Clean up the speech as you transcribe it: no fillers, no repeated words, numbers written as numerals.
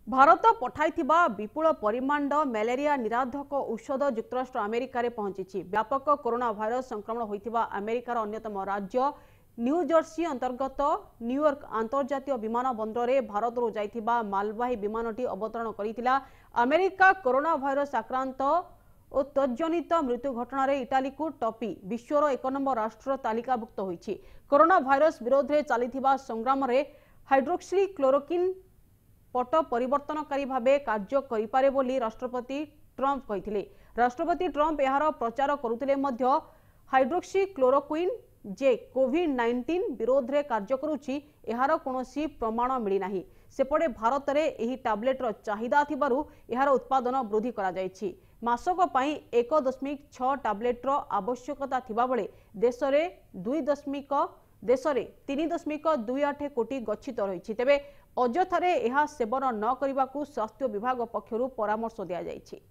भारत पठाइथिबा विपुल परिमाण मलेरिया निराधक औषध युक्तराष्ट्र अमेरिका पहुंची। व्यापक कोरोना भाइरस संक्रमण होइथिबा अमेरिकार अन्यतम राज्य न्यू जर्सी अंतर्गत न्यूयॉर्क अंतर्जातीय विमान बंदर में भारत जाइथिबा मालवाही विमानटी अवतरण करिथिला। अमेरिका कोरोना भाइरस आक्रांत और तज्जनित मृत्यु घटना इटाली को टपी विश्वर 1 नंबर राष्ट्र तालिकाभुक्त होइछि। कोरोना भाइरस विरोध में चलिथिबा संग्राम रे हाइड्रोक्सी क्लोरोक्विन पट परिवर्तनकारी भावे कार्य करिपारे बोली राष्ट्रपति ट्रंप कहिथिले। राष्ट्रपति ट्रंप यार प्रचार करुथिले मध्य हाइड्रोक्सी क्लोरोक्विन जे कोविड-19 विरोध रे कार्य करुछि यार कोनोसी प्रमाण मिली नाही। सेपटे भारत रे एही टैबलेटर चाहिदा थिबारु यार उत्पादन वृद्धि करा जायछि। मासक पई 1.6 टैबलेटर आवश्यकता थिबा बेले देश रे 3.28 कोटी गच्छित रही। तेबे अजथारे यह सेवन न करने को स्वास्थ्य विभाग पक्षरु परामर्श दिया जायछि।